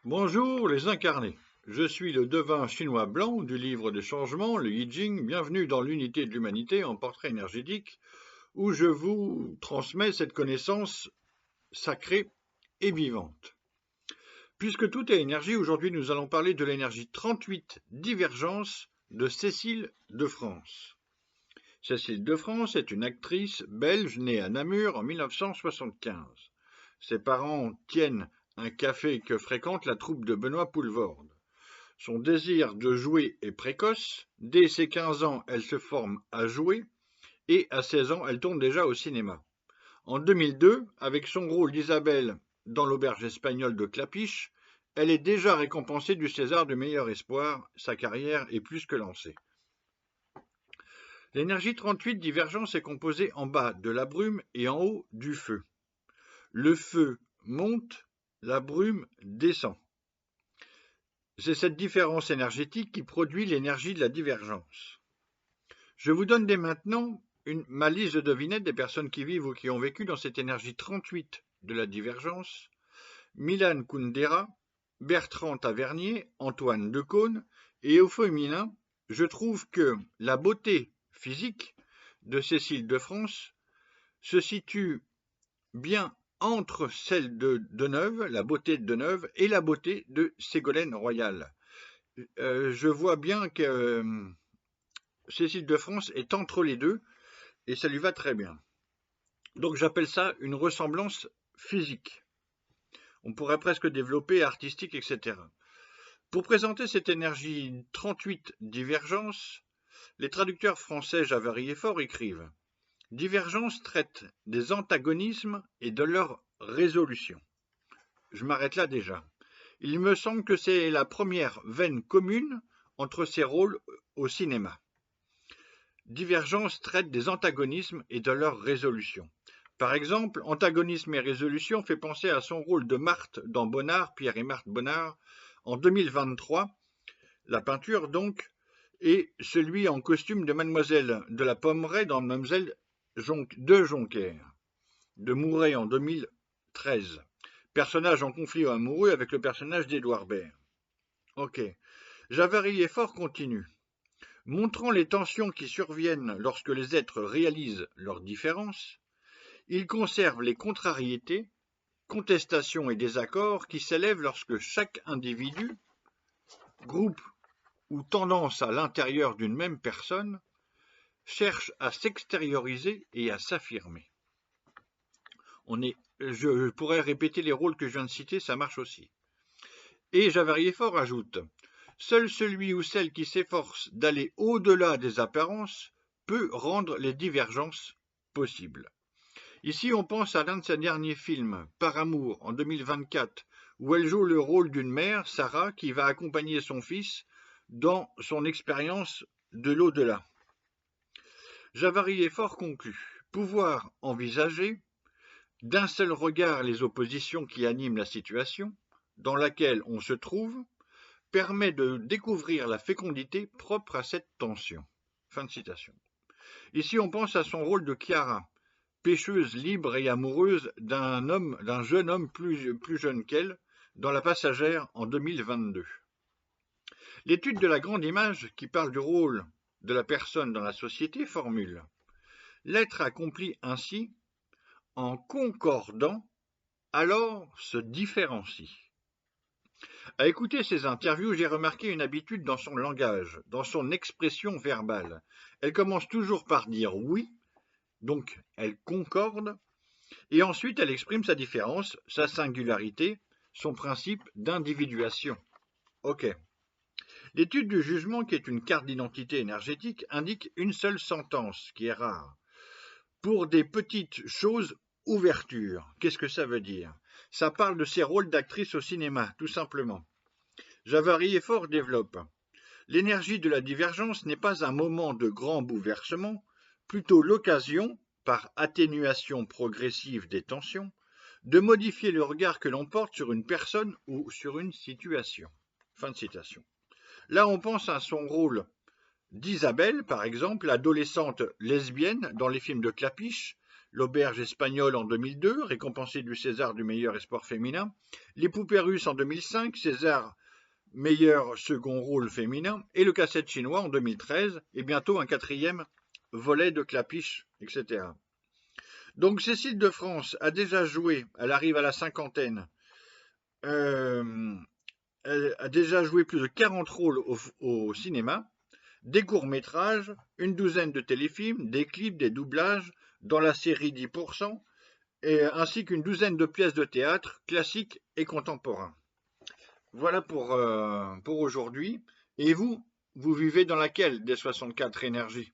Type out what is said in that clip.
Bonjour les incarnés, je suis le devin chinois blanc du livre des changements, le I Ching. Bienvenue dans l'unité de l'humanité en portrait énergétique où je vous transmets cette connaissance sacrée et vivante. Puisque tout est énergie, aujourd'hui nous allons parler de l'énergie 38 divergence de Cécile de France. Cécile de France est une actrice belge née à Namur en 1975. Ses parents tiennent un café que fréquente la troupe de Benoît Poulvorde. Son désir de jouer est précoce. Dès ses 15 ans, elle se forme à jouer et à 16 ans, elle tourne déjà au cinéma. En 2002, avec son rôle d'Isabelle dans l'auberge espagnole de Clapiche, elle est déjà récompensée du César du meilleur espoir. Sa carrière est plus que lancée. L'énergie 38 divergence est composée en bas de la brume et en haut du feu. Le feu monte, la brume descend. C'est cette différence énergétique qui produit l'énergie de la divergence. Je vous donne dès maintenant ma liste de devinettes des personnes qui vivent ou qui ont vécu dans cette énergie 38 de la divergence. Milan Kundera, Bertrand Tavernier, Antoine Decaune, et au féminin, je trouve que la beauté physique de Cécile de France se situe bien entre celle de Deneuve, la beauté de Deneuve, et la beauté de Ségolène Royal. Je vois bien que Cécile de France est entre les deux, et ça lui va très bien. Donc j'appelle ça une ressemblance physique. On pourrait presque développer artistique, etc. Pour présenter cette énergie 38 divergence, les traducteurs français Javary et Faure écrivent « Divergence traite des antagonismes et de leur résolution ». Je m'arrête là déjà. Il me semble que c'est la première veine commune entre ces rôles au cinéma. Divergence traite des antagonismes et de leur résolution. Par exemple, antagonisme et résolution fait penser à son rôle de Marthe dans Bonnard, Pierre et Marthe Bonnard, en 2023, la peinture donc, et celui en costume de Mademoiselle de la Pommeraye dans Mademoiselle de Jonquière, de Mouret en 2013. Personnage en conflit amoureux avec le personnage d'Édouard Baird. Ok. Javary et Faure continue. Montrant les tensions qui surviennent lorsque les êtres réalisent leurs différences, il conserve les contrariétés, contestations et désaccords qui s'élèvent lorsque chaque individu, groupe ou tendance à l'intérieur d'une même personne cherche à s'extérioriser et à s'affirmer. Je pourrais répéter les rôles que je viens de citer, ça marche aussi. Et Javary et Faure ajoute « Seul celui ou celle qui s'efforce d'aller au-delà des apparences peut rendre les divergences possibles. » Ici, on pense à l'un de ses derniers films, Par amour, en 2024, où elle joue le rôle d'une mère, Sarah, qui va accompagner son fils dans son expérience de l'au-delà. Javary et Faure conclut « Pouvoir envisager d'un seul regard les oppositions qui animent la situation dans laquelle on se trouve permet de découvrir la fécondité propre à cette tension. » Fin de citation. Ici, on pense à son rôle de Chiara, pêcheuse libre et amoureuse d'un jeune homme plus jeune qu'elle, dans La Passagère en 2022. L'étude de la grande image, qui parle du rôle de la personne dans la société, formule « L'être accompli ainsi, en concordant, alors se différencie. » À écouter ces interviews, j'ai remarqué une habitude dans son langage, dans son expression verbale. Elle commence toujours par dire oui, donc elle concorde, et ensuite elle exprime sa différence, sa singularité, son principe d'individuation. Ok. L'étude du jugement, qui est une carte d'identité énergétique, indique une seule sentence, qui est rare. Pour des petites choses, ouverture. Qu'est-ce que ça veut dire? Ça parle de ses rôles d'actrice au cinéma, tout simplement. Javary et Faure développe. L'énergie de la divergence n'est pas un moment de grand bouleversement, plutôt l'occasion, par atténuation progressive des tensions, de modifier le regard que l'on porte sur une personne ou sur une situation. Fin de citation. Là, on pense à son rôle d'Isabelle, par exemple, adolescente lesbienne dans les films de Clapiche, L'Auberge espagnole en 2002, récompensée du César du meilleur espoir féminin. Les Poupées russes en 2005, César meilleur second rôle féminin. Et le Casse-tête chinois en 2013, et bientôt un 4e volet de Clapiche, etc. Donc Cécile de France a déjà joué, elle arrive à la cinquantaine, elle a déjà joué plus de 40 rôles au cinéma, des courts-métrages, une douzaine de téléfilms, des clips, des doublages, dans la série 10%, ainsi qu'une douzaine de pièces de théâtre classiques et contemporains. Voilà pour aujourd'hui. Et vous, vous vivez dans laquelle des 64 énergies ?